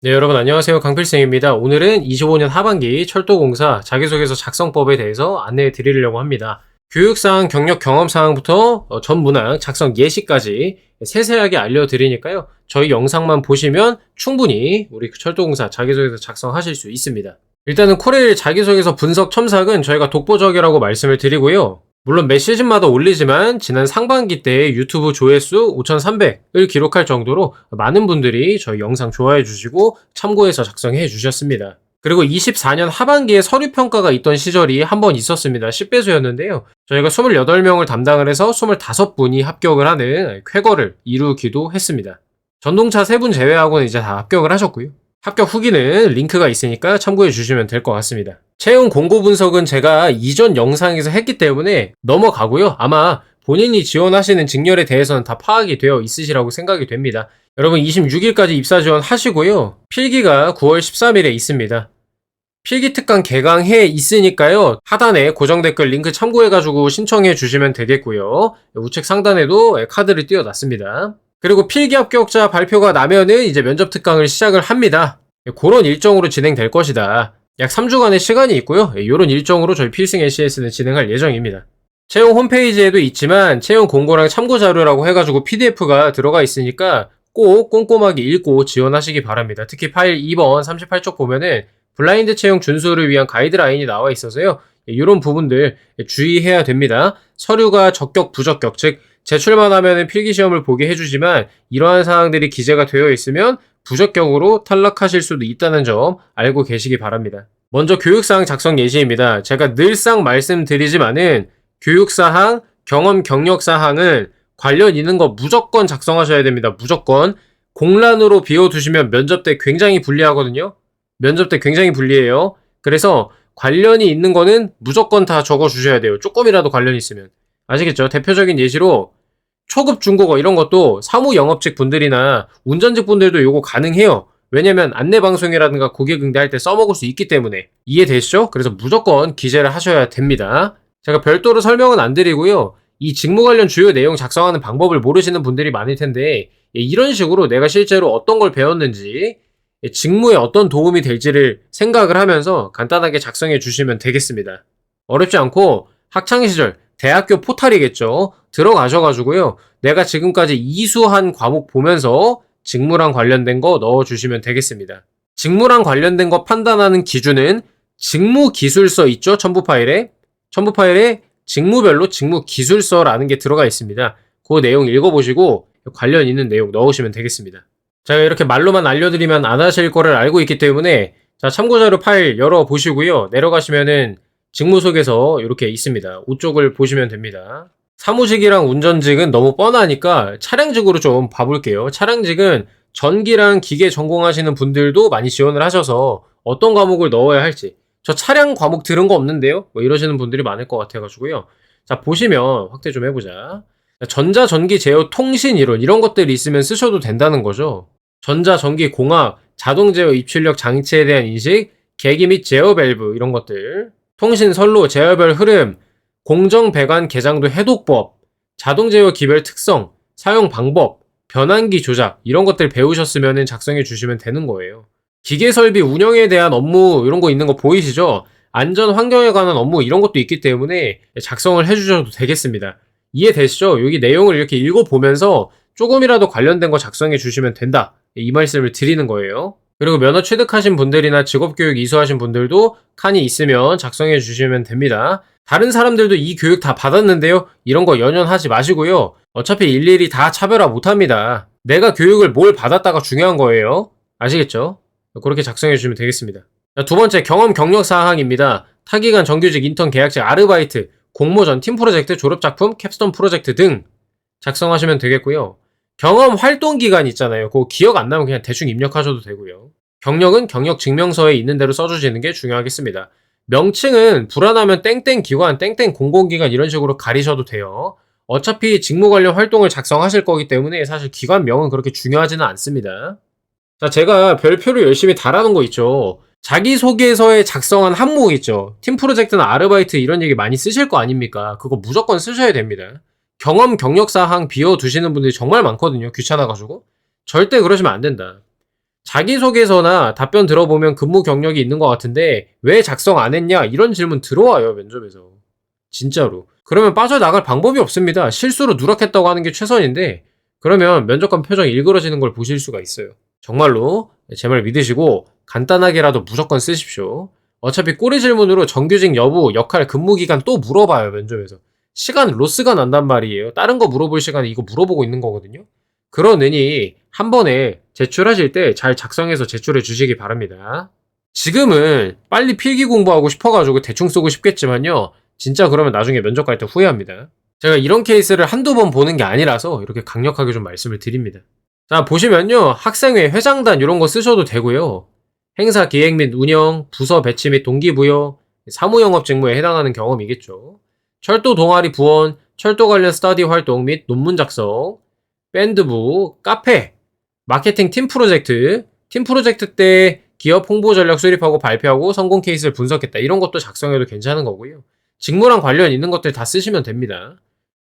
네, 여러분 안녕하세요. 강필생입니다. 오늘은 25년 하반기 철도공사 자기소개서 작성법에 대해서 안내해 드리려고 합니다. 교육사항, 경력, 경험사항부터 전 문항, 작성 예시까지 세세하게 알려드리니까요. 저희 영상만 보시면 충분히 우리 철도공사 자기소개서 작성하실 수 있습니다. 일단은 코레일 자기소개서 분석 첨삭은 저희가 독보적이라고 말씀을 드리고요. 물론 매 시즌마다 올리지만 지난 상반기 때 유튜브 조회수 5,300을 기록할 정도로 많은 분들이 저희 영상 좋아해 주시고 참고해서 작성해 주셨습니다. 그리고 24년 하반기에 서류평가가 있던 시절이 한 번 있었습니다. 10배수였는데요. 저희가 28명을 담당을 해서 25분이 합격을 하는 쾌거를 이루기도 했습니다. 전동차 3분 제외하고는 이제 다 합격을 하셨고요. 합격 후기는 링크가 있으니까 참고해 주시면 될 것 같습니다. 채용 공고 분석은 제가 이전 영상에서 했기 때문에 넘어가고요. 아마 본인이 지원하시는 직렬에 대해서는 다 파악이 되어 있으시라고 생각이 됩니다. 여러분 26일까지 입사 지원 하시고요. 필기가 9월 13일에 있습니다. 필기 특강 개강해 있으니까요. 하단에 고정 댓글 링크 참고해가지고 신청해 주시면 되겠고요. 우측 상단에도 카드를 띄워놨습니다. 그리고 필기 합격자 발표가 나면은 이제 면접 특강을 시작을 합니다. 그런 일정으로 진행될 것이다. 약 3주간의 시간이 있고요. 이런 일정으로 저희 필승 LCS는 진행할 예정입니다. 채용 홈페이지에도 있지만 채용 공고랑 참고 자료라고 해가지고 PDF가 들어가 있으니까 꼭 꼼꼼하게 읽고 지원하시기 바랍니다. 특히 파일 2번 38쪽 보면은 블라인드 채용 준수를 위한 가이드라인이 나와 있어서요. 이런 부분들 주의해야 됩니다. 서류가 적격, 부적격, 즉 제출만 하면 필기시험을 보게 해주지만 이러한 사항들이 기재가 되어 있으면 부적격으로 탈락하실 수도 있다는 점 알고 계시기 바랍니다. 먼저 교육사항 작성 예시입니다. 제가 늘상 말씀드리지만은 교육사항, 경험, 경력사항은 관련 있는 거 무조건 작성하셔야 됩니다. 무조건. 공란으로 비워두시면 면접 때 굉장히 불리하거든요. 면접 때 굉장히 불리해요. 그래서 관련이 있는 거는 무조건 다 적어주셔야 돼요. 조금이라도 관련이 있으면. 아시겠죠? 대표적인 예시로 초급 중국어 이런 것도 사무 영업직 분들이나 운전직 분들도 요거 가능해요. 왜냐면 안내방송이라든가 고객응대할 때 써먹을 수 있기 때문에. 이해되시죠? 그래서 무조건 기재를 하셔야 됩니다. 제가 별도로 설명은 안 드리고요. 이 직무 관련 주요 내용 작성하는 방법을 모르시는 분들이 많을 텐데 이런 식으로 내가 실제로 어떤 걸 배웠는지 직무에 어떤 도움이 될지를 생각을 하면서 간단하게 작성해 주시면 되겠습니다. 어렵지 않고 학창시절 대학교 포탈이겠죠. 들어가셔가지고요. 내가 지금까지 이수한 과목 보면서 직무랑 관련된 거 넣어주시면 되겠습니다. 직무랑 관련된 거 판단하는 기준은 직무기술서 있죠? 첨부 파일에 직무별로 직무기술서라는 게 들어가 있습니다. 그 내용 읽어보시고 관련 있는 내용 넣으시면 되겠습니다. 제가 이렇게 말로만 알려드리면 안 하실 거를 알고 있기 때문에 자 참고자료 파일 열어보시고요. 내려가시면은 직무소개서 이렇게 있습니다. 우쪽을 보시면 됩니다. 사무직이랑 운전직은 너무 뻔하니까 차량직으로 좀 봐볼게요. 차량직은 전기랑 기계 전공하시는 분들도 많이 지원을 하셔서 어떤 과목을 넣어야 할지 저 차량 과목 들은 거 없는데요? 뭐 이러시는 분들이 많을 것 같아가지고요. 자 보시면 확대 좀 해보자. 전자, 전기, 제어, 통신 이론 이런 것들이 있으면 쓰셔도 된다는 거죠. 전자, 전기, 공학, 자동 제어 입출력 장치에 대한 인식, 계기 및 제어 밸브 이런 것들 통신, 선로, 제어별 흐름, 공정, 배관, 개장도 해독법, 자동 제어 기별 특성, 사용 방법, 변환기 조작 이런 것들 배우셨으면 작성해 주시면 되는 거예요. 기계 설비 운영에 대한 업무 이런 거 있는 거 보이시죠? 안전 환경에 관한 업무 이런 것도 있기 때문에 작성을 해주셔도 되겠습니다. 이해되시죠? 여기 내용을 이렇게 읽어보면서 조금이라도 관련된 거 작성해 주시면 된다. 이 말씀을 드리는 거예요. 그리고 면허 취득하신 분들이나 직업교육 이수하신 분들도 칸이 있으면 작성해 주시면 됩니다. 다른 사람들도 이 교육 다 받았는데요. 이런 거 연연하지 마시고요. 어차피 일일이 다 차별화 못합니다. 내가 교육을 뭘 받았다가 중요한 거예요. 아시겠죠? 그렇게 작성해 주시면 되겠습니다. 두 번째 경험 경력 사항입니다. 타기관 정규직 인턴 계약직 아르바이트 공모전 팀 프로젝트 졸업작품 캡스톤 프로젝트 등 작성하시면 되겠고요. 경험 활동 기간 있잖아요. 그거 기억 안 나면 그냥 대충 입력하셔도 되고요. 경력은 경력 증명서에 있는 대로 써주시는 게 중요하겠습니다. 명칭은 불안하면 땡땡 기관, 땡땡 공공기관 이런 식으로 가리셔도 돼요. 어차피 직무 관련 활동을 작성하실 거기 때문에 사실 기관명은 그렇게 중요하지는 않습니다. 자, 제가 별표를 열심히 달아놓은 거 있죠. 자기소개서에 작성한 항목 있죠. 팀 프로젝트나 아르바이트 이런 얘기 많이 쓰실 거 아닙니까? 그거 무조건 쓰셔야 됩니다. 경험, 경력사항 비워두시는 분들이 정말 많거든요. 귀찮아가지고. 절대 그러시면 안 된다. 자기소개서나 답변 들어보면 근무 경력이 있는 것 같은데 왜 작성 안 했냐 이런 질문 들어와요, 면접에서. 진짜로. 그러면 빠져나갈 방법이 없습니다. 실수로 누락했다고 하는 게 최선인데 그러면 면접관 표정이 일그러지는 걸 보실 수가 있어요. 정말로 제 말 믿으시고 간단하게라도 무조건 쓰십시오. 어차피 꼬리 질문으로 정규직 여부, 역할, 근무 기간 또 물어봐요, 면접에서. 시간 로스가 난단 말이에요. 다른 거 물어볼 시간에 이거 물어보고 있는 거거든요. 그러느니 한 번에 제출하실 때 잘 작성해서 제출해 주시기 바랍니다. 지금은 빨리 필기 공부하고 싶어가지고 대충 쓰고 싶겠지만요. 진짜 그러면 나중에 면접 갈 때 후회합니다. 제가 이런 케이스를 한두 번 보는 게 아니라서 이렇게 강력하게 좀 말씀을 드립니다. 자, 보시면요. 학생회, 회장단 이런 거 쓰셔도 되고요. 행사 기획 및 운영, 부서 배치 및 동기부여, 사무영업 직무에 해당하는 경험이겠죠. 철도 동아리 부원, 철도 관련 스터디 활동 및 논문 작성, 밴드부, 카페, 마케팅 팀 프로젝트 때 기업 홍보 전략 수립하고 발표하고 성공 케이스를 분석했다. 이런 것도 작성해도 괜찮은 거고요. 직무랑 관련 있는 것들 다 쓰시면 됩니다.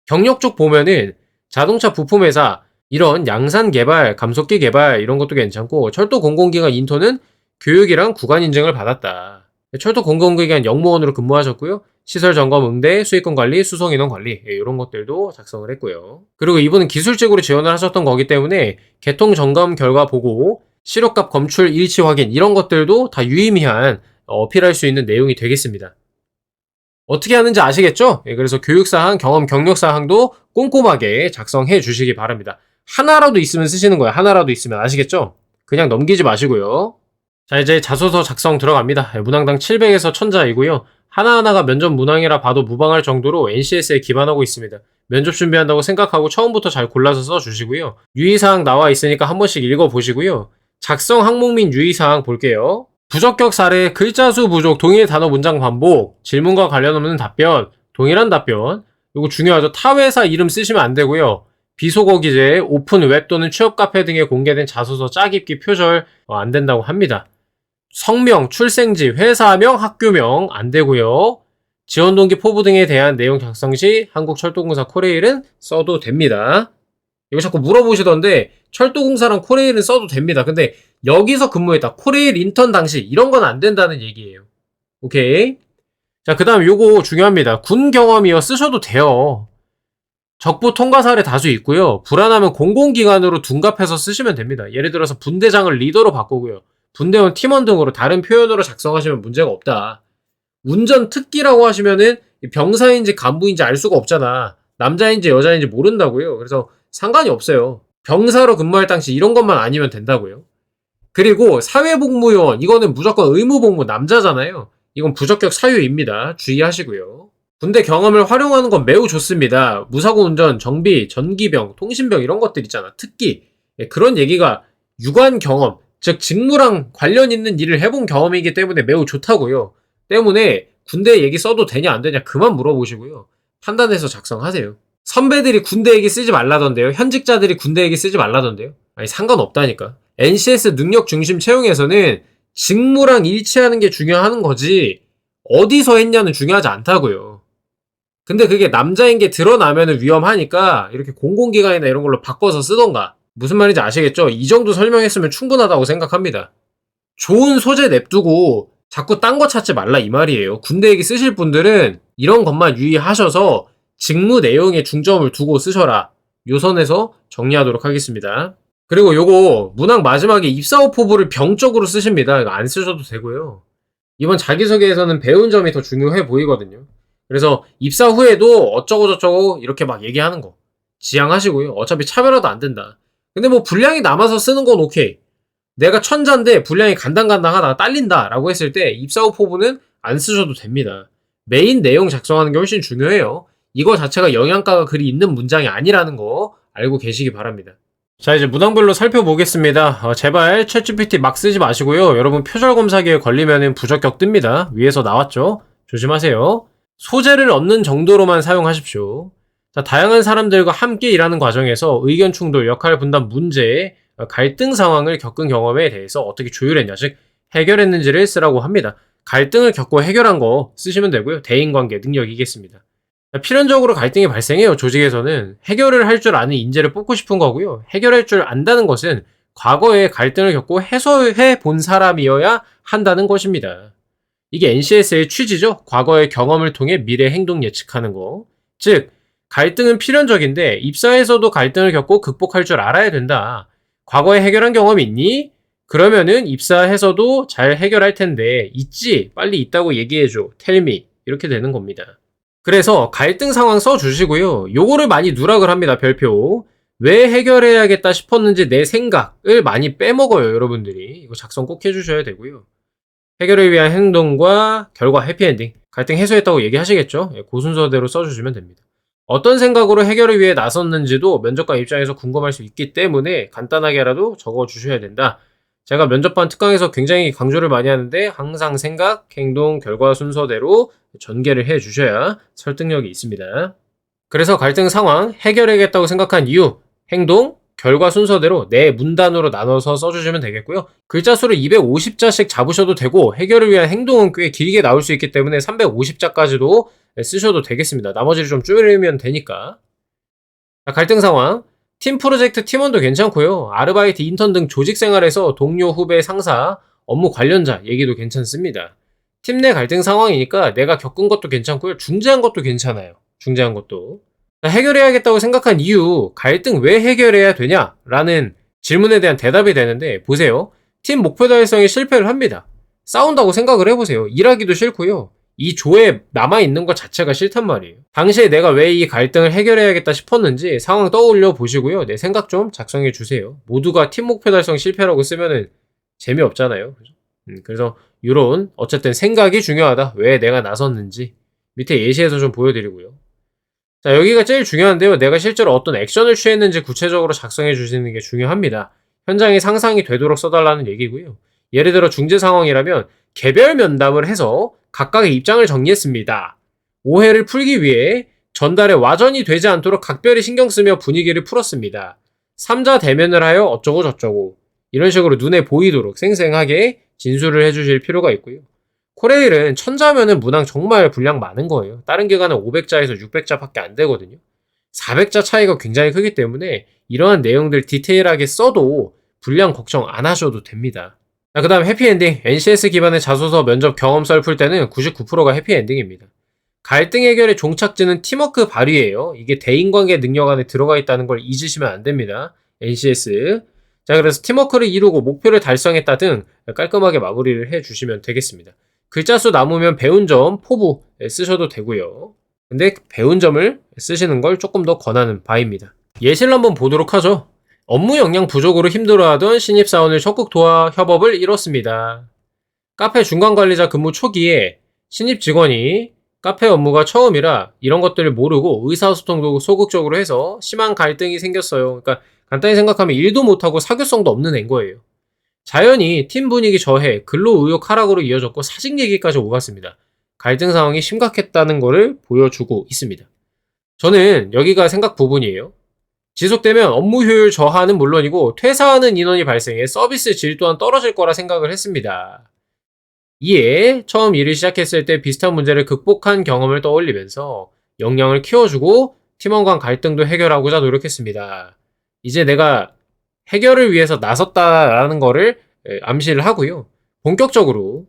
경력 쪽 보면은 자동차 부품회사, 이런 양산 개발, 감속기 개발 이런 것도 괜찮고 철도 공공기관 인턴은 교육이랑 구간 인증을 받았다. 철도 공공기관 영무원으로 근무하셨고요. 시설 점검, 응대, 수익금 관리, 수송 인원 관리 이런 것들도 작성을 했고요. 그리고 이분은 기술직으로 지원을 하셨던 거기 때문에 개통 점검 결과 보고 실효값 검출 일치 확인 이런 것들도 다 유의미한 어필할 수 있는 내용이 되겠습니다. 어떻게 하는지 아시겠죠? 그래서 교육사항, 경험, 경력사항도 꼼꼼하게 작성해 주시기 바랍니다. 하나라도 있으면 쓰시는 거예요. 하나라도 있으면 아시겠죠? 그냥 넘기지 마시고요. 자, 이제 자소서 작성 들어갑니다. 문항당 700에서 1000자이고요. 하나하나가 면접 문항이라 봐도 무방할 정도로 NCS에 기반하고 있습니다. 면접 준비한다고 생각하고 처음부터 잘 골라서 써주시고요. 유의사항 나와 있으니까 한 번씩 읽어보시고요. 작성 항목 및 유의사항 볼게요. 부적격 사례, 글자 수 부족, 동일 단어 문장 반복, 질문과 관련 없는 답변, 동일한 답변. 이거 중요하죠. 타 회사 이름 쓰시면 안 되고요. 비속어 기재, 오픈 웹 또는 취업 카페 등에 공개된 자소서 짜깁기 표절 안 된다고 합니다. 성명, 출생지, 회사명, 학교명 안 되고요. 지원 동기 포부 등에 대한 내용 작성 시 한국철도공사 코레일은 써도 됩니다. 이거 자꾸 물어보시던데 철도공사랑 코레일은 써도 됩니다. 근데 여기서 근무했다. 코레일 인턴 당시 이런 건 안 된다는 얘기예요. 오케이. 자, 그 다음 요거 중요합니다. 군 경험이요. 쓰셔도 돼요. 적부 통과 사례 다수 있고요. 불안하면 공공기관으로 둔갑해서 쓰시면 됩니다. 예를 들어서 분대장을 리더로 바꾸고요. 분대원 팀원 등으로 다른 표현으로 작성하시면 문제가 없다. 운전 특기라고 하시면은 병사인지 간부인지 알 수가 없잖아. 남자인지 여자인지 모른다고요. 그래서 상관이 없어요. 병사로 근무할 당시 이런 것만 아니면 된다고요. 그리고 사회복무요원, 이거는 무조건 의무복무 남자잖아요. 이건 부적격 사유입니다. 주의하시고요. 군대 경험을 활용하는 건 매우 좋습니다. 무사고 운전, 정비, 전기병, 통신병 이런 것들 있잖아. 특기. 그런 얘기가 유관 경험, 즉 직무랑 관련 있는 일을 해본 경험이기 때문에 매우 좋다고요. 때문에 군대 얘기 써도 되냐 안 되냐 그만 물어보시고요. 판단해서 작성하세요. 선배들이 군대 얘기 쓰지 말라던데요. 현직자들이 군대 얘기 쓰지 말라던데요. 아니 상관없다니까. NCS 능력 중심 채용에서는 직무랑 일치하는 게 중요한 거지 어디서 했냐는 중요하지 않다고요. 근데 그게 남자인 게 드러나면 위험하니까 이렇게 공공기관이나 이런 걸로 바꿔서 쓰던가. 무슨 말인지 아시겠죠? 이 정도 설명했으면 충분하다고 생각합니다. 좋은 소재 냅두고 자꾸 딴 거 찾지 말라 이 말이에요. 군대 얘기 쓰실 분들은 이런 것만 유의하셔서 직무 내용에 중점을 두고 쓰셔라. 요 선에서 정리하도록 하겠습니다. 그리고 요거 문항 마지막에 입사후 포부를 병적으로 쓰십니다. 이거 안 쓰셔도 되고요. 이번 자기소개에서는 배운 점이 더 중요해 보이거든요. 그래서 입사 후에도 어쩌고저쩌고 이렇게 막 얘기하는 거 지양하시고요. 어차피 차별화도 안 된다. 근데 뭐 분량이 남아서 쓰는 건 오케이. 내가 천자인데 분량이 간당간당하다 딸린다 라고 했을 때 입사 후 포부는 안 쓰셔도 됩니다. 메인 내용 작성하는 게 훨씬 중요해요. 이거 자체가 영양가가 그리 있는 문장이 아니라는 거 알고 계시기 바랍니다. 자, 이제 문항별로 살펴보겠습니다. 제발 챗GPT 막 쓰지 마시고요. 여러분 표절 검사기에 걸리면 부적격 뜹니다. 위에서 나왔죠? 조심하세요. 소재를 얻는 정도로만 사용하십시오. 자, 다양한 사람들과 함께 일하는 과정에서 의견 충돌, 역할 분담 문제, 갈등 상황을 겪은 경험에 대해서 어떻게 조율했냐, 즉 해결했는지를 쓰라고 합니다. 갈등을 겪고 해결한 거 쓰시면 되고요. 대인관계 능력이겠습니다. 필연적으로 갈등이 발생해요. 조직에서는 해결을 할 줄 아는 인재를 뽑고 싶은 거고요. 해결할 줄 안다는 것은 과거에 갈등을 겪고 해소해 본 사람이어야 한다는 것입니다. 이게 NCS의 취지죠. 과거의 경험을 통해 미래 행동 예측하는 거. 즉, 갈등은 필연적인데 입사에서도 갈등을 겪고 극복할 줄 알아야 된다. 과거에 해결한 경험이 있니? 그러면은 입사해서도 잘 해결할 텐데 있지? 빨리 있다고 얘기해줘. Tell me. 이렇게 되는 겁니다. 그래서 갈등 상황 써주시고요. 요거를 많이 누락을 합니다. 별표. 왜 해결해야겠다 싶었는지 내 생각을 많이 빼먹어요. 여러분들이. 이거 작성 꼭 해주셔야 되고요. 해결을 위한 행동과 결과 해피엔딩. 갈등 해소했다고 얘기하시겠죠? 그 순서대로 써주시면 됩니다. 어떤 생각으로 해결을 위해 나섰는지도 면접관 입장에서 궁금할 수 있기 때문에 간단하게라도 적어주셔야 된다. 제가 면접반 특강에서 굉장히 강조를 많이 하는데 항상 생각, 행동, 결과 순서대로 전개를 해주셔야 설득력이 있습니다. 그래서 갈등 상황, 해결해야겠다고 생각한 이유, 행동, 결과 순서대로 네 문단으로 나눠서 써주시면 되겠고요. 글자 수를 250자씩 잡으셔도 되고 해결을 위한 행동은 꽤 길게 나올 수 있기 때문에 350자까지도 쓰셔도 되겠습니다. 나머지를 좀 줄이면 되니까. 갈등 상황, 팀 프로젝트 팀원도 괜찮고요. 아르바이트, 인턴 등 조직 생활에서 동료, 후배, 상사, 업무 관련자 얘기도 괜찮습니다. 팀 내 갈등 상황이니까 내가 겪은 것도 괜찮고요. 중재한 것도 괜찮아요. 중재한 것도. 해결해야겠다고 생각한 이유, 갈등 왜 해결해야 되냐? 라는 질문에 대한 대답이 되는데, 보세요. 팀 목표 달성에 실패를 합니다. 싸운다고 생각을 해보세요. 일하기도 싫고요. 이 조에 남아있는 것 자체가 싫단 말이에요. 당시에 내가 왜 이 갈등을 해결해야겠다 싶었는지 상황 떠올려 보시고요. 내 생각 좀 작성해 주세요. 모두가 팀 목표 달성 실패라고 쓰면은 재미없잖아요. 그래서 이런 어쨌든 생각이 중요하다. 왜 내가 나섰는지 밑에 예시에서 좀 보여드리고요. 자, 여기가 제일 중요한데요. 내가 실제로 어떤 액션을 취했는지 구체적으로 작성해 주시는 게 중요합니다. 현장에 상상이 되도록 써달라는 얘기고요. 예를 들어 중재 상황이라면 개별 면담을 해서 각각의 입장을 정리했습니다. 오해를 풀기 위해 전달에 와전이 되지 않도록 각별히 신경 쓰며 분위기를 풀었습니다. 3자 대면을 하여 어쩌고 저쩌고 이런 식으로 눈에 보이도록 생생하게 진술을 해주실 필요가 있고요. 코레일은 1000자면은 문항 정말 분량 많은 거예요. 다른 기관은 500자에서 600자밖에 안 되거든요. 400자 차이가 굉장히 크기 때문에 이러한 내용들 디테일하게 써도 분량 걱정 안 하셔도 됩니다. 그 다음 해피엔딩. NCS 기반의 자소서 면접 경험서를 풀 때는 99%가 해피엔딩입니다. 갈등 해결의 종착지는 팀워크 발휘예요. 이게 대인관계 능력 안에 들어가 있다는 걸 잊으시면 안 됩니다. NCS. 자, 그래서 팀워크를 이루고 목표를 달성했다 등 깔끔하게 마무리를 해주시면 되겠습니다. 글자 수 남으면 배운 점, 포부 쓰셔도 되고요. 근데 배운 점을 쓰시는 걸 조금 더 권하는 바입니다. 예시를 한번 보도록 하죠. 업무 역량 부족으로 힘들어하던 신입사원을 적극 도와 협업을 이뤘습니다. 카페 중간관리자 근무 초기에 신입 직원이 카페 업무가 처음이라 이런 것들을 모르고 의사소통도 소극적으로 해서 심한 갈등이 생겼어요. 그러니까 간단히 생각하면 일도 못하고 사교성도 없는 앤 거예요. 자연히 팀 분위기 저해, 근로 의욕 하락으로 이어졌고 사직 얘기까지 오갔습니다. 갈등 상황이 심각했다는 것을 보여주고 있습니다. 저는 여기가 생각 부분이에요. 지속되면 업무 효율 저하는 물론이고 퇴사하는 인원이 발생해 서비스 질 또한 떨어질 거라 생각을 했습니다. 이에 처음 일을 시작했을 때 비슷한 문제를 극복한 경험을 떠올리면서 역량을 키워주고 팀원 간 갈등도 해결하고자 노력했습니다. 이제 내가 해결을 위해서 나섰다라는 거를 암시를 하고요. 본격적으로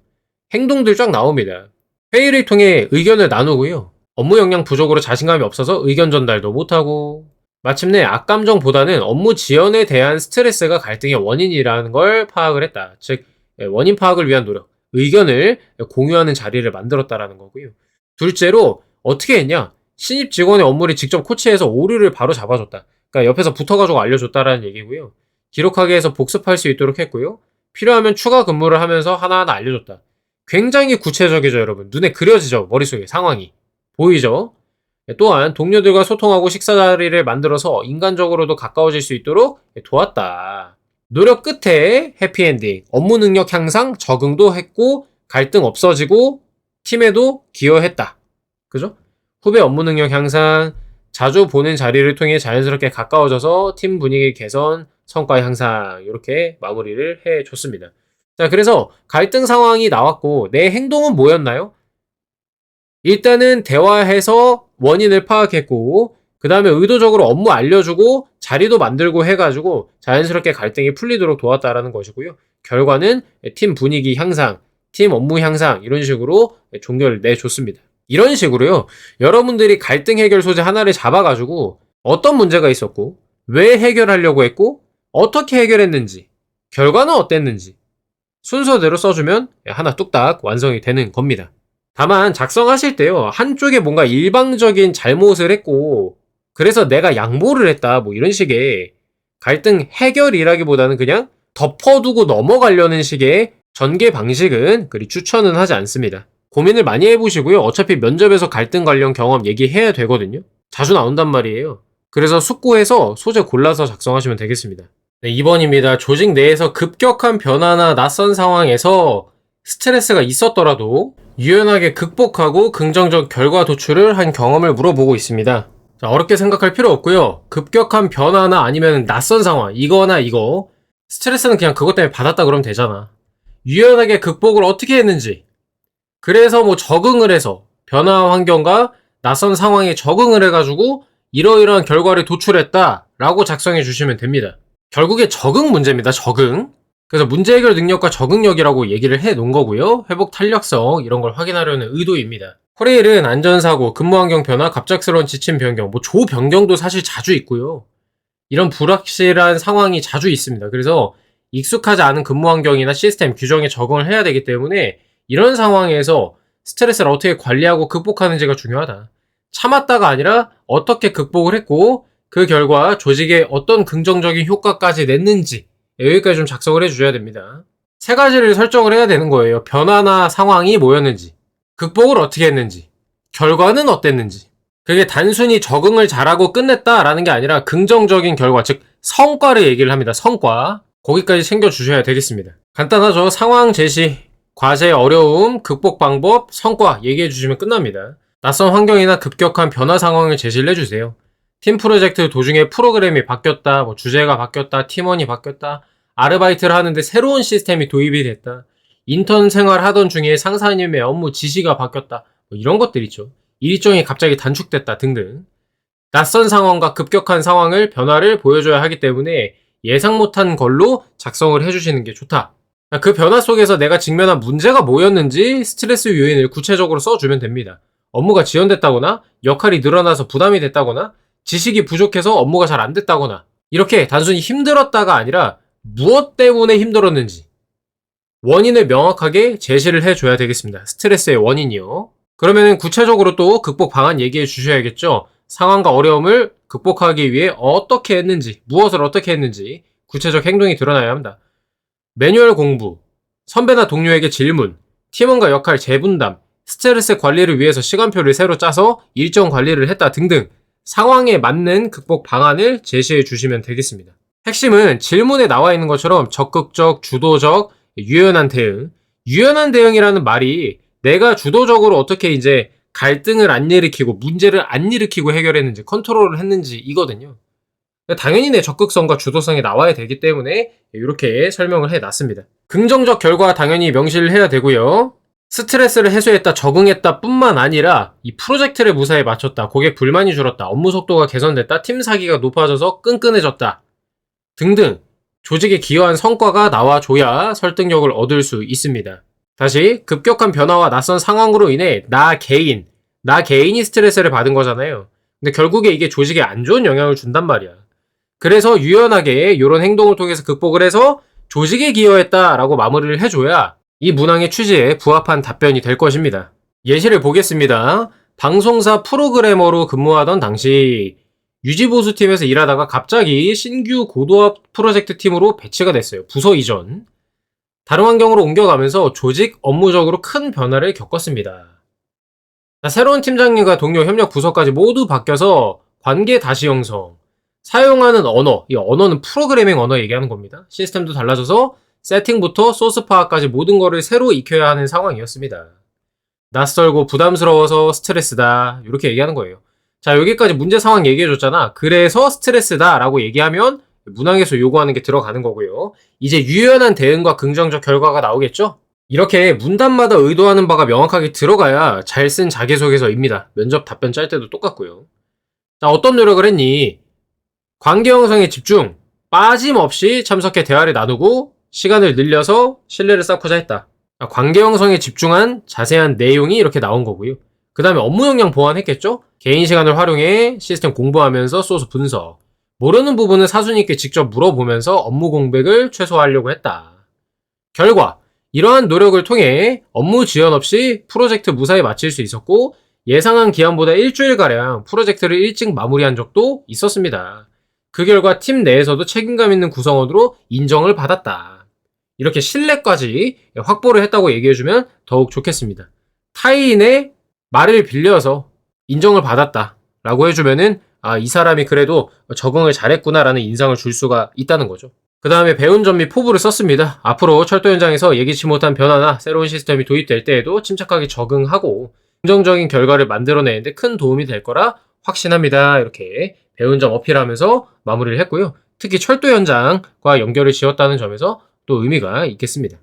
행동들 쫙 나옵니다. 회의를 통해 의견을 나누고요. 업무 역량 부족으로 자신감이 없어서 의견 전달도 못하고 마침내 악감정보다는 업무 지연에 대한 스트레스가 갈등의 원인이라는 걸 파악을 했다. 즉 원인 파악을 위한 노력, 의견을 공유하는 자리를 만들었다라는 거고요. 둘째로 어떻게 했냐? 신입 직원의 업무를 직접 코치해서 오류를 바로 잡아줬다. 그러니까 옆에서 붙어가지고 알려줬다라는 얘기고요. 기록하게 해서 복습할 수 있도록 했고요. 필요하면 추가 근무를 하면서 하나하나 알려줬다. 굉장히 구체적이죠, 여러분. 눈에 그려지죠, 머릿속에 상황이. 보이죠? 또한 동료들과 소통하고 식사 자리를 만들어서 인간적으로도 가까워질 수 있도록 도왔다. 노력 끝에 해피엔딩, 업무 능력 향상, 적응도 했고 갈등 없어지고 팀에도 기여했다. 그죠? 후배 업무 능력 향상, 자주 보는 자리를 통해 자연스럽게 가까워져서 팀 분위기 개선, 성과 향상 이렇게 마무리를 해줬습니다. 자, 그래서 갈등 상황이 나왔고 내 행동은 뭐였나요? 일단은 대화해서 원인을 파악했고 그 다음에 의도적으로 업무 알려주고 자리도 만들고 해가지고 자연스럽게 갈등이 풀리도록 도왔다라는 것이고요. 결과는 팀 분위기 향상, 팀 업무 향상 이런 식으로 종결을 내줬습니다. 이런 식으로요. 여러분들이 갈등 해결 소재 하나를 잡아가지고 어떤 문제가 있었고 왜 해결하려고 했고 어떻게 해결했는지 결과는 어땠는지 순서대로 써주면 하나 뚝딱 완성이 되는 겁니다. 다만 작성하실 때요. 한쪽에 뭔가 일방적인 잘못을 했고 그래서 내가 양보를 했다 뭐 이런 식의 갈등 해결이라기보다는 그냥 덮어두고 넘어가려는 식의 전개 방식은 그리 추천은 하지 않습니다. 고민을 많이 해보시고요. 어차피 면접에서 갈등 관련 경험 얘기해야 되거든요. 자주 나온단 말이에요. 그래서 숙고해서 소재 골라서 작성하시면 되겠습니다. 네, 2번입니다. 조직 내에서 급격한 변화나 낯선 상황에서 스트레스가 있었더라도 유연하게 극복하고 긍정적 결과 도출을 한 경험을 물어보고 있습니다. 자, 어렵게 생각할 필요 없고요. 급격한 변화나 아니면 낯선 상황, 이거나 이거 스트레스는 그냥 그것 때문에 받았다 그러면 되잖아. 유연하게 극복을 어떻게 했는지 그래서 뭐 적응을 해서 변화 환경과 낯선 상황에 적응을 해가지고 이러이러한 결과를 도출했다 라고 작성해 주시면 됩니다. 결국에 적응 문제입니다. 적응. 그래서 문제 해결 능력과 적응력이라고 얘기를 해 놓은 거고요. 회복 탄력성 이런 걸 확인하려는 의도입니다. 코레일은 안전사고, 근무환경 변화, 갑작스러운 지침 변경, 뭐 조 변경도 사실 자주 있고요. 이런 불확실한 상황이 자주 있습니다. 그래서 익숙하지 않은 근무환경이나 시스템, 규정에 적응을 해야 되기 때문에 이런 상황에서 스트레스를 어떻게 관리하고 극복하는지가 중요하다. 참았다가 아니라 어떻게 극복을 했고 그 결과 조직에 어떤 긍정적인 효과까지 냈는지 여기까지 좀 작성을 해주셔야 됩니다. 세 가지를 설정을 해야 되는 거예요. 변화나 상황이 뭐였는지, 극복을 어떻게 했는지, 결과는 어땠는지. 그게 단순히 적응을 잘하고 끝냈다라는 게 아니라 긍정적인 결과, 즉 성과를 얘기를 합니다. 성과. 거기까지 챙겨주셔야 되겠습니다. 간단하죠. 상황 제시, 과제의 어려움, 극복 방법, 성과 얘기해 주시면 끝납니다. 낯선 환경이나 급격한 변화 상황을 제시를 해주세요. 팀 프로젝트 도중에 프로그램이 바뀌었다, 뭐 주제가 바뀌었다, 팀원이 바뀌었다, 아르바이트를 하는데 새로운 시스템이 도입이 됐다, 인턴 생활 하던 중에 상사님의 업무 지시가 바뀌었다, 뭐 이런 것들 있죠. 일정이 갑자기 단축됐다 등등. 낯선 상황과 급격한 상황을 변화를 보여줘야 하기 때문에 예상 못한 걸로 작성을 해주시는 게 좋다. 그 변화 속에서 내가 직면한 문제가 뭐였는지 스트레스 요인을 구체적으로 써주면 됩니다. 업무가 지연됐다거나 역할이 늘어나서 부담이 됐다거나 지식이 부족해서 업무가 잘 안 됐다거나 이렇게 단순히 힘들었다가 아니라 무엇 때문에 힘들었는지 원인을 명확하게 제시를 해줘야 되겠습니다. 스트레스의 원인이요. 그러면 구체적으로 또 극복 방안 얘기해 주셔야겠죠. 상황과 어려움을 극복하기 위해 어떻게 했는지, 무엇을 어떻게 했는지 구체적 행동이 드러나야 합니다. 매뉴얼 공부, 선배나 동료에게 질문, 팀원과 역할 재분담, 스트레스 관리를 위해서 시간표를 새로 짜서 일정 관리를 했다 등등 상황에 맞는 극복 방안을 제시해 주시면 되겠습니다. 핵심은 질문에 나와 있는 것처럼 적극적, 주도적, 유연한 대응. 유연한 대응이라는 말이 내가 주도적으로 어떻게 이제 갈등을 안 일으키고 문제를 안 일으키고 해결했는지 컨트롤을 했는지 이거든요. 당연히 내 적극성과 주도성이 나와야 되기 때문에 이렇게 설명을 해놨습니다. 긍정적 결과 당연히 명시를 해야 되고요. 스트레스를 해소했다, 적응했다 뿐만 아니라 이 프로젝트를 무사히 마쳤다, 고객 불만이 줄었다, 업무 속도가 개선됐다, 팀 사기가 높아져서 끈끈해졌다 등등 조직에 기여한 성과가 나와줘야 설득력을 얻을 수 있습니다. 다시 급격한 변화와 낯선 상황으로 인해 나 개인이 스트레스를 받은 거잖아요. 근데 결국에 이게 조직에 안 좋은 영향을 준단 말이야. 그래서 유연하게 이런 행동을 통해서 극복을 해서 조직에 기여했다라고 마무리를 해줘야 이 문항의 취지에 부합한 답변이 될 것입니다. 예시를 보겠습니다. 방송사 프로그래머로 근무하던 당시 유지보수팀에서 일하다가 갑자기 신규 고도화 프로젝트 팀으로 배치가 됐어요. 부서 이전. 다른 환경으로 옮겨가면서 조직 업무적으로 큰 변화를 겪었습니다. 새로운 팀장님과 동료 협력 부서까지 모두 바뀌어서 관계 다시 형성, 사용하는 언어, 이 언어는 프로그래밍 언어 얘기하는 겁니다. 시스템도 달라져서 세팅부터 소스 파악까지 모든 거를 새로 익혀야 하는 상황이었습니다. 낯설고 부담스러워서 스트레스다 이렇게 얘기하는 거예요. 자, 여기까지 문제 상황 얘기해줬잖아. 그래서 스트레스다 라고 얘기하면 문항에서 요구하는 게 들어가는 거고요. 이제 유연한 대응과 긍정적 결과가 나오겠죠? 이렇게 문단마다 의도하는 바가 명확하게 들어가야 잘 쓴 자기소개서입니다. 면접 답변 짤 때도 똑같고요. 자, 어떤 노력을 했니? 관계 형성에 집중, 빠짐없이 참석해 대화를 나누고 시간을 늘려서 신뢰를 쌓고자 했다. 관계 형성에 집중한 자세한 내용이 이렇게 나온 거고요. 그 다음에 업무 역량 보완했겠죠? 개인 시간을 활용해 시스템 공부하면서 소스 분석. 모르는 부분은 사수님께 직접 물어보면서 업무 공백을 최소화하려고 했다. 결과, 이러한 노력을 통해 업무 지연 없이 프로젝트 무사히 마칠 수 있었고 예상한 기한보다 일주일가량 프로젝트를 일찍 마무리한 적도 있었습니다. 그 결과 팀 내에서도 책임감 있는 구성원으로 인정을 받았다. 이렇게 신뢰까지 확보를 했다고 얘기해주면 더욱 좋겠습니다. 타인의 말을 빌려서 인정을 받았다 라고 해주면은 이 사람이 그래도 적응을 잘했구나라는 인상을 줄 수가 있다는 거죠. 그 다음에 배운 점 및 포부를 썼습니다. 앞으로 철도 현장에서 예기치 못한 변화나 새로운 시스템이 도입될 때에도 침착하게 적응하고 긍정적인 결과를 만들어내는데 큰 도움이 될 거라 확신합니다. 이렇게 배운 점 어필하면서 마무리를 했고요. 특히 철도 현장과 연결을 지었다는 점에서 또 의미가 있겠습니다.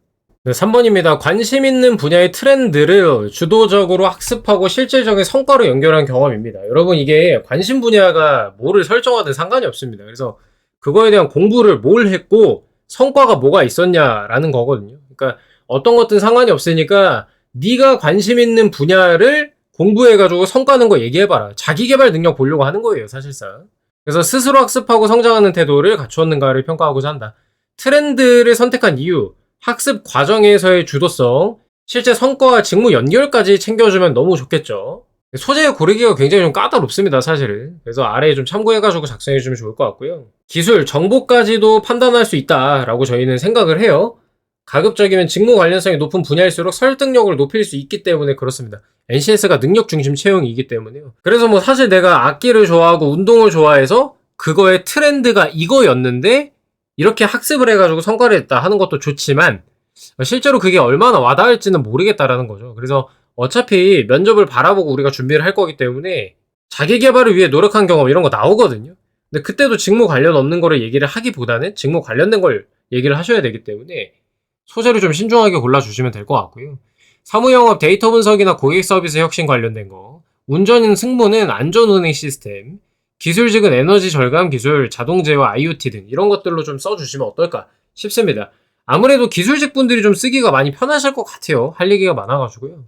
3번입니다. 관심 있는 분야의 트렌드를 주도적으로 학습하고 실질적인 성과로 연결한 경험입니다. 여러분 이게 관심 분야가 뭐를 설정하든 상관이 없습니다. 그래서 그거에 대한 공부를 뭘 했고 성과가 뭐가 있었냐라는 거거든요. 그러니까 어떤 것든 상관이 없으니까 네가 관심 있는 분야를 공부해가지고 성과는 거 얘기해봐라. 자기개발 능력 보려고 하는 거예요, 사실상. 그래서 스스로 학습하고 성장하는 태도를 갖추었는가를 평가하고자 한다. 트렌드를 선택한 이유, 학습 과정에서의 주도성, 실제 성과와 직무 연결까지 챙겨주면 너무 좋겠죠. 소재 고르기가 굉장히 좀 까다롭습니다, 사실은. 그래서 아래에 좀 참고해가지고 작성해주면 좋을 것 같고요. 기술, 정보까지도 판단할 수 있다라고 저희는 생각을 해요. 가급적이면 직무 관련성이 높은 분야일수록 설득력을 높일 수 있기 때문에 그렇습니다. NCS가 능력 중심 채용이기 때문에요. 그래서 뭐 사실 내가 악기를 좋아하고 운동을 좋아해서 그거의 트렌드가 이거였는데 이렇게 학습을 해가지고 성과를 냈다 하는 것도 좋지만 실제로 그게 얼마나 와닿을지는 모르겠다라는 거죠. 그래서 어차피 면접을 바라보고 우리가 준비를 할 거기 때문에 자기 개발을 위해 노력한 경험 이런 거 나오거든요. 근데 그때도 직무 관련 없는 거를 얘기를 하기보다는 직무 관련된 걸 얘기를 하셔야 되기 때문에 소재를 좀 신중하게 골라주시면 될 것 같고요. 사무영업 데이터 분석이나 고객 서비스 혁신 관련된 거, 운전인 승무는 안전운행 시스템, 기술직은 에너지 절감 기술, 자동제어, IoT 등 이런 것들로 좀 써주시면 어떨까 싶습니다. 아무래도 기술직 분들이 좀 쓰기가 많이 편하실 것 같아요. 할 얘기가 많아가지고요.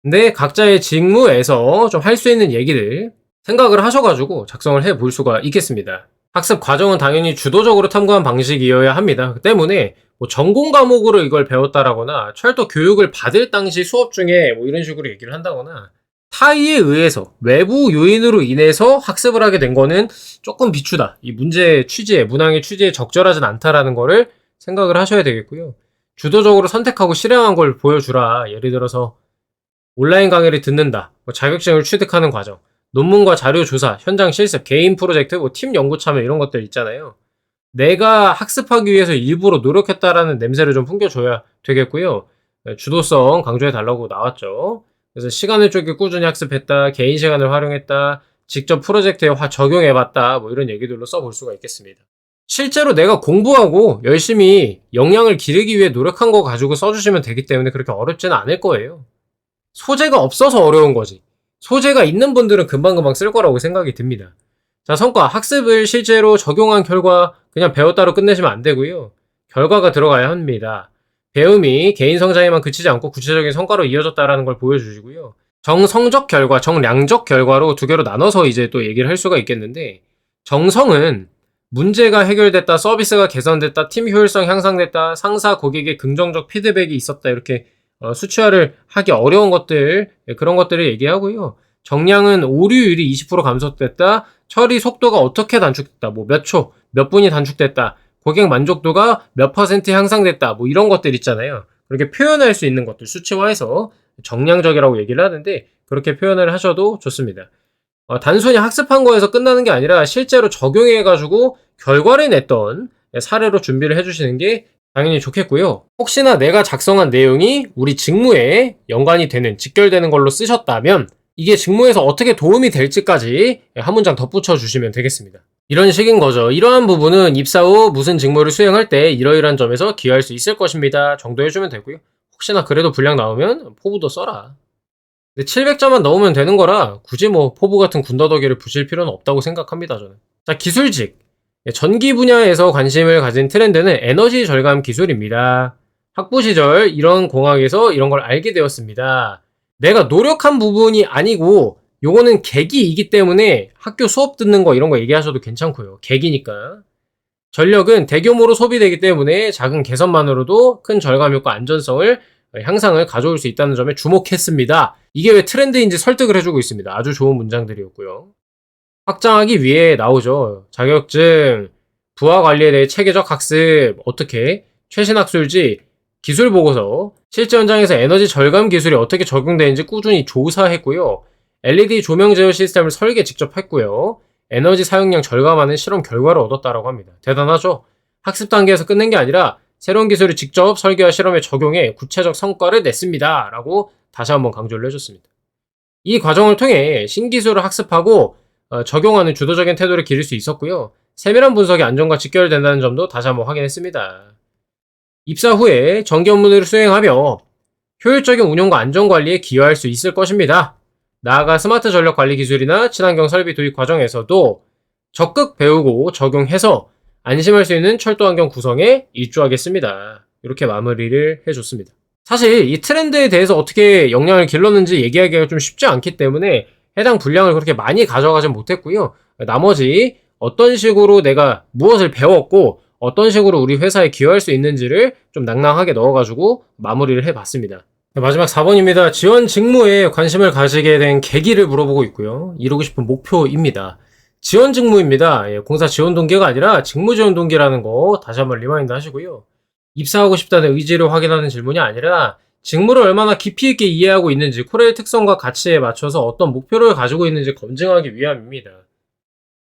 근데 각자의 직무에서 좀 할 수 있는 얘기들 생각을 하셔가지고 작성을 해볼 수가 있겠습니다. 학습 과정은 당연히 주도적으로 탐구한 방식이어야 합니다. 그 때문에 뭐 전공 과목으로 이걸 배웠다라거나 철도 교육을 받을 당시 수업 중에 뭐 이런 식으로 얘기를 한다거나 타의에 의해서 외부 요인으로 인해서 학습을 하게 된 거는 조금 비추다. 이 문제의 취지에, 문항의 취지에 적절하진 않다라는 거를 생각을 하셔야 되겠고요. 주도적으로 선택하고 실행한 걸 보여주라. 예를 들어서 온라인 강의를 듣는다. 뭐 자격증을 취득하는 과정. 논문과 자료 조사, 현장 실습, 개인 프로젝트, 뭐 팀 연구 참여 이런 것들 있잖아요. 내가 학습하기 위해서 일부러 노력했다라는 냄새를 좀 풍겨줘야 되겠고요. 주도성 강조해달라고 나왔죠. 그래서 시간을 쪼개 꾸준히 학습했다, 개인 시간을 활용했다, 직접 프로젝트에 적용해봤다, 뭐 이런 얘기들로 써볼 수가 있겠습니다. 실제로 내가 공부하고 열심히 역량을 기르기 위해 노력한 거 가지고 써주시면 되기 때문에 그렇게 어렵지는 않을 거예요. 소재가 없어서 어려운 거지. 소재가 있는 분들은 금방금방 쓸 거라고 생각이 듭니다. 자, 성과, 학습을 실제로 적용한 결과 그냥 배웠다로 끝내시면 안 되고요. 결과가 들어가야 합니다. 배움이 개인 성장에만 그치지 않고 구체적인 성과로 이어졌다라는 걸 보여주시고요. 정성적 결과, 정량적 결과로 두 개로 나눠서 이제 또 얘기를 할 수가 있겠는데 정성은 문제가 해결됐다, 서비스가 개선됐다, 팀 효율성 향상됐다, 상사 고객의 긍정적 피드백이 있었다 이렇게 수치화를 하기 어려운 것들 그런 것들을 얘기하고요. 정량은 오류율이 20% 감소됐다, 처리 속도가 어떻게 단축됐다, 뭐 몇 초, 몇 분이 단축됐다, 고객 만족도가 몇 퍼센트 향상됐다, 뭐 이런 것들 있잖아요. 그렇게 표현할 수 있는 것들 수치화해서 정량적이라고 얘기를 하는데 그렇게 표현을 하셔도 좋습니다. 단순히 학습한 거에서 끝나는 게 아니라 실제로 적용해가지고 결과를 냈던 사례로 준비를 해주시는 게 당연히 좋겠고요. 혹시나 내가 작성한 내용이 우리 직무에 연관이 되는, 직결되는 걸로 쓰셨다면 이게 직무에서 어떻게 도움이 될지까지 한 문장 덧붙여 주시면 되겠습니다. 이런 식인 거죠. 이러한 부분은 입사 후 무슨 직무를 수행할 때 이러이러한 점에서 기여할 수 있을 것입니다 정도 해주면 되고요. 혹시나 그래도 분량 나오면 포부도 써라. 근데 700자만 넣으면 되는 거라 굳이 뭐 포부 같은 군더더기를 부실 필요는 없다고 생각합니다, 저는. 자, 기술직. 전기 분야에서 관심을 가진 트렌드는 에너지 절감 기술입니다. 학부 시절 이런 공학에서 이런 걸 알게 되었습니다. 내가 노력한 부분이 아니고 요거는 계기이기 때문에 학교 수업 듣는 거 이런 거 얘기하셔도 괜찮고요. 계기니까. 전력은 대규모로 소비되기 때문에 작은 개선만으로도 큰 절감 효과 안전성을 향상을 가져올 수 있다는 점에 주목했습니다. 이게 왜 트렌드인지 설득을 해주고 있습니다. 아주 좋은 문장들이었고요. 확장하기 위해 나오죠. 자격증, 부하 관리에 대해 체계적 학습, 어떻게, 최신 학술지, 기술 보고서, 실제 현장에서 에너지 절감 기술이 어떻게 적용되는지 꾸준히 조사했고요. LED 조명 제어 시스템을 설계 직접 했고요. 에너지 사용량 절감하는 실험 결과를 얻었다라고 합니다. 대단하죠? 학습 단계에서 끝낸 게 아니라 새로운 기술을 직접 설계와 실험에 적용해 구체적 성과를 냈습니다. 라고 다시 한번 강조를 해줬습니다. 이 과정을 통해 신기술을 학습하고 적용하는 주도적인 태도를 기를 수 있었고요. 세밀한 분석이 안전과 직결된다는 점도 다시 한번 확인했습니다. 입사 후에 정기 업무들을 수행하며 효율적인 운영과 안전관리에 기여할 수 있을 것입니다. 나아가 스마트 전력 관리 기술이나 친환경 설비 도입 과정에서도 적극 배우고 적용해서 안심할 수 있는 철도 환경 구성에 일조하겠습니다. 이렇게 마무리를 해줬습니다. 사실 이 트렌드에 대해서 어떻게 역량을 길렀는지 얘기하기가 좀 쉽지 않기 때문에 해당 분량을 그렇게 많이 가져가진 못했고요. 나머지 어떤 식으로 내가 무엇을 배웠고 어떤 식으로 우리 회사에 기여할 수 있는지를 좀 낭낭하게 넣어가지고 마무리를 해봤습니다. 마지막 4번입니다. 지원 직무에 관심을 가지게 된 계기를 물어보고 있고요. 이루고 싶은 목표입니다. 지원 직무입니다. 공사 지원 동기가 아니라 직무 지원 동기라는 거 다시 한번 리마인드 하시고요. 입사하고 싶다는 의지를 확인하는 질문이 아니라 직무를 얼마나 깊이 있게 이해하고 있는지 코레의 특성과 가치에 맞춰서 어떤 목표를 가지고 있는지 검증하기 위함입니다.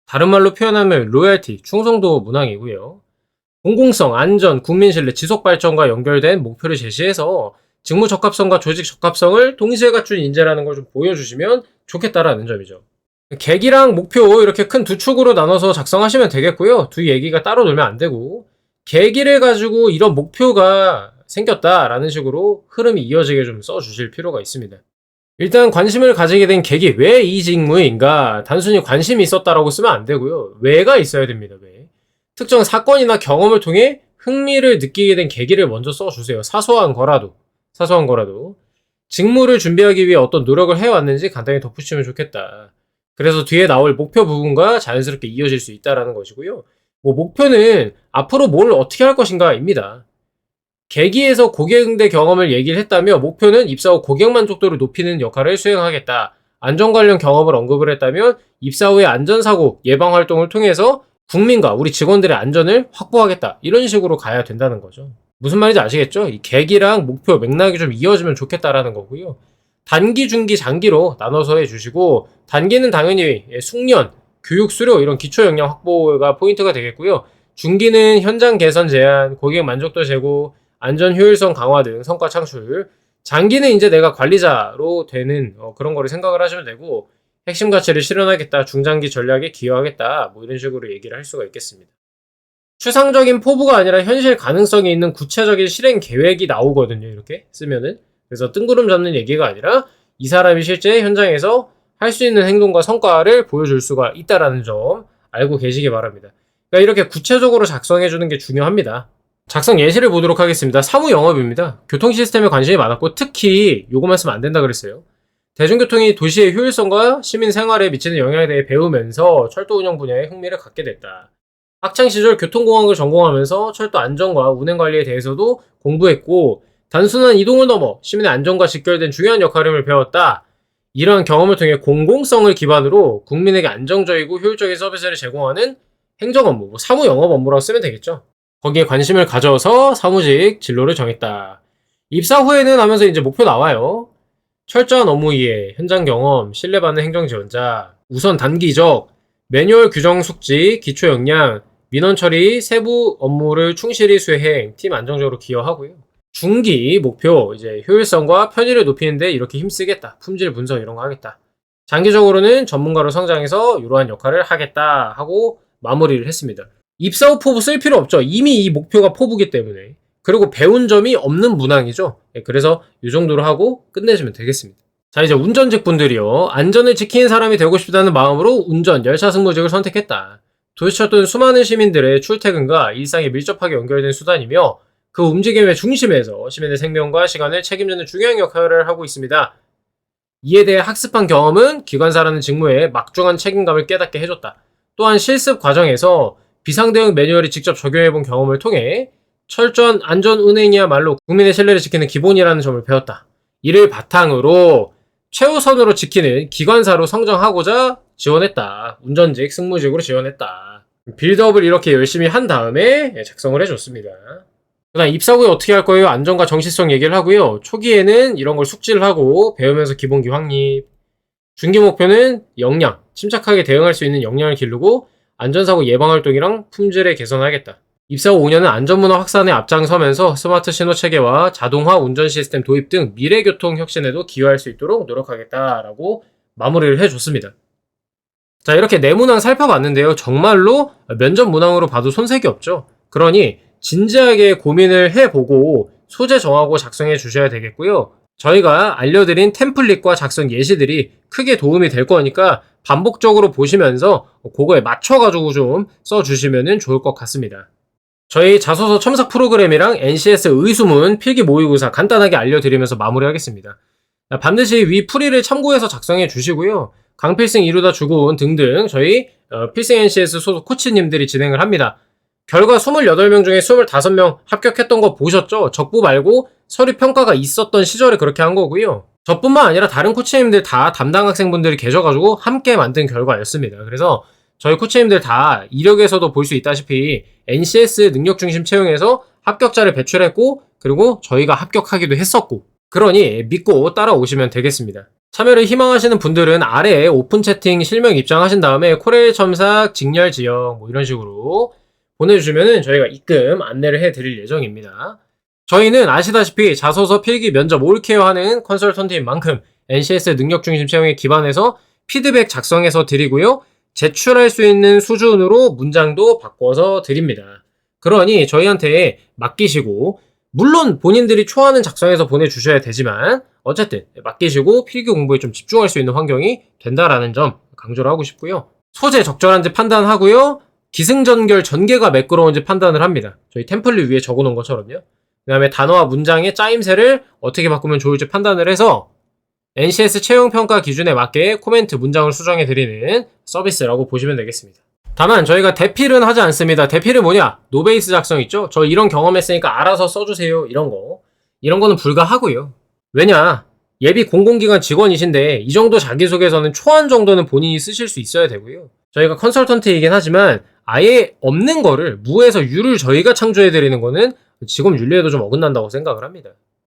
다른 말로 표현하면 로열티, 충성도 문항이고요. 공공성, 안전, 국민신뢰, 지속발전과 연결된 목표를 제시해서 직무 적합성과 조직 적합성을 동시에 갖춘 인재라는 걸 좀 보여주시면 좋겠다라는 점이죠. 계기랑 목표 이렇게 큰 두 축으로 나눠서 작성하시면 되겠고요. 두 얘기가 따로 놀면 안 되고 계기를 가지고 이런 목표가 생겼다라는 식으로 흐름이 이어지게 좀 써주실 필요가 있습니다. 일단 관심을 가지게 된 계기, 왜 이 직무인가? 단순히 관심이 있었다라고 쓰면 안 되고요. 왜가 있어야 됩니다. 왜? 특정 사건이나 경험을 통해 흥미를 느끼게 된 계기를 먼저 써주세요. 사소한 거라도. 직무를 준비하기 위해 어떤 노력을 해왔는지 간단히 덧붙이면 좋겠다. 그래서 뒤에 나올 목표 부분과 자연스럽게 이어질 수 있다는 것이고요. 목표는 앞으로 뭘 어떻게 할 것인가입니다. 계기에서 고객 응대 경험을 얘기를 했다며 목표는 입사 후 고객 만족도를 높이는 역할을 수행하겠다. 안전 관련 경험을 언급을 했다면 입사 후의 안전사고 예방 활동을 통해서 국민과 우리 직원들의 안전을 확보하겠다. 이런 식으로 가야 된다는 거죠. 무슨 말인지 아시겠죠? 이 계기랑 목표 맥락이 좀 이어지면 좋겠다라는 거고요. 단기, 중기, 장기로 나눠서 해주시고 단기는 당연히 숙련, 교육 수료 이런 기초 역량 확보가 포인트가 되겠고요. 중기는 현장 개선 제한, 고객 만족도 제고, 안전 효율성 강화 등 성과 창출. 장기는 이제 내가 관리자로 되는 그런 거를 생각을 하시면 되고 핵심 가치를 실현하겠다, 중장기 전략에 기여하겠다 이런 식으로 얘기를 할 수가 있겠습니다. 추상적인 포부가 아니라 현실 가능성이 있는 구체적인 실행 계획이 나오거든요. 이렇게 쓰면은. 그래서 뜬구름 잡는 얘기가 아니라 이 사람이 실제 현장에서 할 수 있는 행동과 성과를 보여줄 수가 있다는 점 알고 계시기 바랍니다. 그러니까 이렇게 구체적으로 작성해주는 게 중요합니다. 작성 예시를 보도록 하겠습니다. 사무 영업입니다. 교통 시스템에 관심이 많았고 특히 요거만 쓰면 안 된다 그랬어요. 대중교통이 도시의 효율성과 시민 생활에 미치는 영향에 대해 배우면서 철도 운영 분야에 흥미를 갖게 됐다. 학창시절 교통공학을 전공하면서 철도 안전과 운행관리에 대해서도 공부했고 단순한 이동을 넘어 시민의 안전과 직결된 중요한 역할임을 배웠다. 이러한 경험을 통해 공공성을 기반으로 국민에게 안정적이고 효율적인 서비스를 제공하는 행정업무, 사무 영업 업무라고 쓰면 되겠죠. 거기에 관심을 가져서 사무직 진로를 정했다. 입사 후에는 하면서 이제 목표 나와요. 철저한 업무 이해, 현장 경험, 신뢰받는 행정 지원자, 우선 단기적, 매뉴얼 규정 숙지, 기초 역량, 민원 처리, 세부 업무를 충실히 수행, 팀 안정적으로 기여하고요. 중기 목표, 이제 효율성과 편의를 높이는 데 이렇게 힘쓰겠다. 품질 분석 이런 거 하겠다. 장기적으로는 전문가로 성장해서 이러한 역할을 하겠다 하고 마무리를 했습니다. 입사 후 포부 쓸 필요 없죠. 이미 이 목표가 포부기 때문에. 그리고 배운 점이 없는 문항이죠. 그래서 이 정도로 하고 끝내시면 되겠습니다. 자, 이제 운전직 분들이요. 안전을 지키는 사람이 되고 싶다는 마음으로 운전, 열차 승무직을 선택했다. 도시철도는 수많은 시민들의 출퇴근과 일상에 밀접하게 연결된 수단이며 그 움직임의 중심에서 시민의 생명과 시간을 책임지는 중요한 역할을 하고 있습니다. 이에 대해 학습한 경험은 기관사라는 직무에 막중한 책임감을 깨닫게 해줬다. 또한 실습 과정에서 비상대응 매뉴얼이 직접 적용해본 경험을 통해 철저한 안전운행이야말로 국민의 신뢰를 지키는 기본이라는 점을 배웠다. 이를 바탕으로 최우선으로 지키는 기관사로 성정하고자 지원했다. 운전직, 승무직으로 지원했다. 빌드업을 이렇게 열심히 한 다음에 작성을 해줬습니다. 그다음 입사 후에 어떻게 할 거예요? 안전과 정시성 얘기를 하고요. 초기에는 이런 걸 숙지를 하고 배우면서 기본기 확립. 중기 목표는 역량, 침착하게 대응할 수 있는 역량을 기르고 안전사고 예방활동이랑 품질을 개선하겠다. 입사 후 5년은 안전문화 확산에 앞장서면서 스마트 신호체계와 자동화 운전 시스템 도입 등 미래교통 혁신에도 기여할 수 있도록 노력하겠다라고 마무리를 해줬습니다. 자, 이렇게 내문항 살펴봤는데요. 정말로 면접 문항으로 봐도 손색이 없죠. 그러니 진지하게 고민을 해보고 소재 정하고 작성해 주셔야 되겠고요. 저희가 알려드린 템플릿과 작성 예시들이 크게 도움이 될 거니까 반복적으로 보시면서 그거에 맞춰가지고 좀 써주시면 좋을 것 같습니다. 저희 자소서 첨삭 프로그램이랑 NCS 의수문 필기 모의고사 간단하게 알려드리면서 마무리하겠습니다. 반드시 위 풀이를 참고해서 작성해 주시고요. 강필승 이루다 주고온 등등 저희 필승 NCS 소속 코치님들이 진행을 합니다. 결과 28명 중에 25명 합격했던 거 보셨죠? 적부 말고 서류 평가가 있었던 시절에 그렇게 한 거고요. 저뿐만 아니라 다른 코치님들 다 담당 학생분들이 계셔가지고 함께 만든 결과였습니다. 그래서 저희 코치님들 다 이력에서도 볼 수 있다시피 NCS 능력 중심 채용에서 합격자를 배출했고 그리고 저희가 합격하기도 했었고 그러니 믿고 따라오시면 되겠습니다. 참여를 희망하시는 분들은 아래에 오픈 채팅 실명 입장하신 다음에 코레일 첨삭 직렬 지역 뭐 이런 식으로 보내주시면 저희가 입금 안내를 해드릴 예정입니다. 저희는 아시다시피 자소서 필기 면접 올케어하는 컨설턴트인 만큼 NCS 능력 중심 채용에 기반해서 피드백 작성해서 드리고요. 제출할 수 있는 수준으로 문장도 바꿔서 드립니다. 그러니 저희한테 맡기시고 물론 본인들이 초안은 작성해서 보내주셔야 되지만 어쨌든 맡기시고 필기 공부에 좀 집중할 수 있는 환경이 된다라는 점 강조를 하고 싶고요. 소재 적절한지 판단하고요. 기승전결 전개가 매끄러운지 판단을 합니다. 저희 템플릿 위에 적어놓은 것처럼요. 그 다음에 단어와 문장의 짜임새를 어떻게 바꾸면 좋을지 판단을 해서 NCS 채용평가 기준에 맞게 코멘트 문장을 수정해드리는 서비스라고 보시면 되겠습니다. 다만 저희가 대필은 하지 않습니다. 대필은 뭐냐? 노베이스 작성 있죠? 저 이런 경험했으니까 알아서 써주세요. 이런 거. 이런 거는 불가하고요. 왜냐? 예비 공공기관 직원이신데 이 정도 자기소개서는 초안 정도는 본인이 쓰실 수 있어야 되고요. 저희가 컨설턴트이긴 하지만 아예 없는 거를 무에서 유를 저희가 창조해드리는 거는 직업 윤리에도 좀 어긋난다고 생각을 합니다.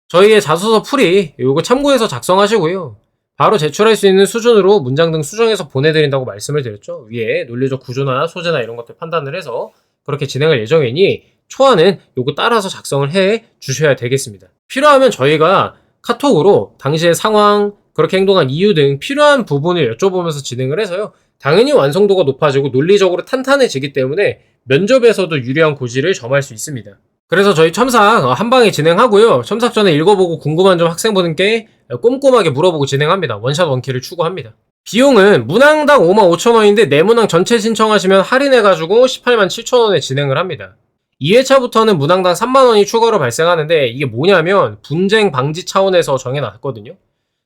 저희의 자소서 풀이 이거 참고해서 작성하시고요. 바로 제출할 수 있는 수준으로 문장 등 수정해서 보내드린다고 말씀을 드렸죠. 위에 논리적 구조나 소재나 이런 것들 판단을 해서 그렇게 진행할 예정이니 초안은 요거 따라서 작성을 해 주셔야 되겠습니다. 필요하면 저희가 카톡으로 당시의 상황, 그렇게 행동한 이유 등 필요한 부분을 여쭤보면서 진행을 해서요. 당연히 완성도가 높아지고 논리적으로 탄탄해지기 때문에 면접에서도 유리한 고지를 점할 수 있습니다. 그래서 저희 첨삭 한 방에 진행하고요. 첨삭 전에 읽어보고 궁금한 점 학생분께 꼼꼼하게 물어보고 진행합니다. 원샷 원키를 추구합니다. 비용은 문항당 55,000원인데 내문항 전체 신청하시면 할인해가지고 187,000원에 진행을 합니다. 2회차부터는 문항당 3만원이 추가로 발생하는데 이게 뭐냐면 분쟁 방지 차원에서 정해놨거든요.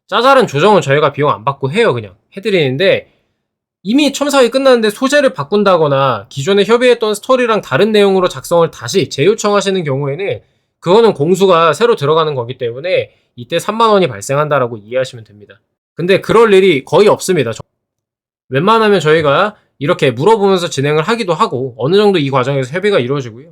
짜잘한 조정은 저희가 비용 안 받고 해요. 그냥 해드리는데 이미 첨삭이 끝났는데 소재를 바꾼다거나 기존에 협의했던 스토리랑 다른 내용으로 작성을 다시 재요청하시는 경우에는 그거는 공수가 새로 들어가는 거기 때문에 이때 3만원이 발생한다라고 이해하시면 됩니다. 근데 그럴 일이 거의 없습니다. 웬만하면 저희가 이렇게 물어보면서 진행을 하기도 하고 어느 정도 이 과정에서 협의가 이루어지고요.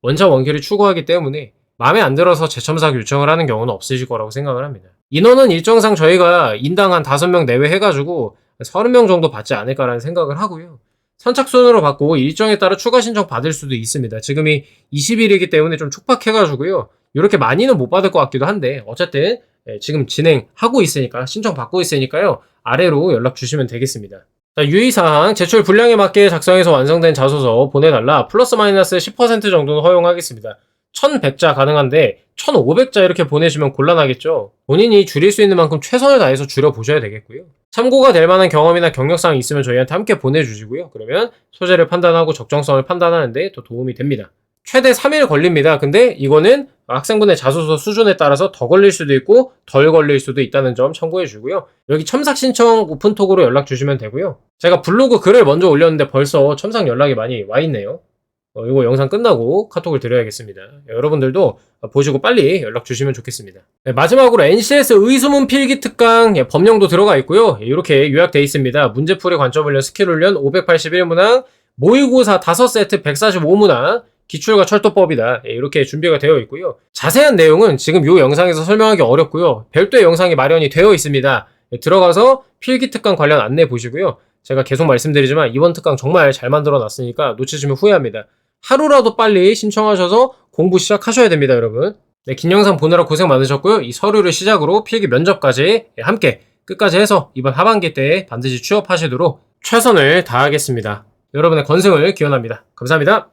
원샷 원킬을 추구하기 때문에 마음에 안 들어서 재첨삭 요청을 하는 경우는 없으실 거라고 생각을 합니다. 인원은 일정상 저희가 인당 한 5명 내외 해가지고 30명 정도 받지 않을까라는 생각을 하고요. 선착순으로 받고 일정에 따라 추가 신청 받을 수도 있습니다. 지금이 20일이기 때문에 좀 촉박해가지고요. 이렇게 많이는 못 받을 것 같기도 한데 어쨌든 지금 진행하고 있으니까 신청 받고 있으니까요. 아래로 연락 주시면 되겠습니다. 자, 유의사항 제출 분량에 맞게 작성해서 완성된 자소서 보내달라 플러스 마이너스 10% 정도는 허용하겠습니다. 1100자 가능한데 1500자 이렇게 보내시면 곤란하겠죠. 본인이 줄일 수 있는 만큼 최선을 다해서 줄여보셔야 되겠고요. 참고가 될 만한 경험이나 경력사항이 있으면 저희한테 함께 보내주시고요. 그러면 소재를 판단하고 적정성을 판단하는데 더 도움이 됩니다. 최대 3일 걸립니다. 근데 이거는 학생분의 자소서 수준에 따라서 더 걸릴 수도 있고 덜 걸릴 수도 있다는 점 참고해 주고요. 여기 첨삭 신청 오픈톡으로 연락 주시면 되고요. 제가 블로그 글을 먼저 올렸는데 벌써 첨삭 연락이 많이 와 있네요. 이거 영상 끝나고 카톡을 드려야겠습니다. 여러분들도 보시고 빨리 연락 주시면 좋겠습니다. 네, 마지막으로 NCS 의수문 필기 특강 법령도 들어가 있고요. 이렇게 요약되어 있습니다. 문제풀이 관점을 스킬 훈련 581문항, 모의고사 5세트 145문항, 기출과 철도법이다. 이렇게 준비가 되어 있고요. 자세한 내용은 지금 이 영상에서 설명하기 어렵고요. 별도의 영상이 마련이 되어 있습니다. 들어가서 필기 특강 관련 안내 보시고요. 제가 계속 말씀드리지만 이번 특강 정말 잘 만들어 놨으니까 놓치시면 후회합니다. 하루라도 빨리 신청하셔서 공부 시작하셔야 됩니다, 여러분. 네, 긴 영상 보느라 고생 많으셨고요. 이 서류를 시작으로 필기 면접까지 함께 끝까지 해서 이번 하반기 때 반드시 취업하시도록 최선을 다하겠습니다. 여러분의 건승을 기원합니다. 감사합니다.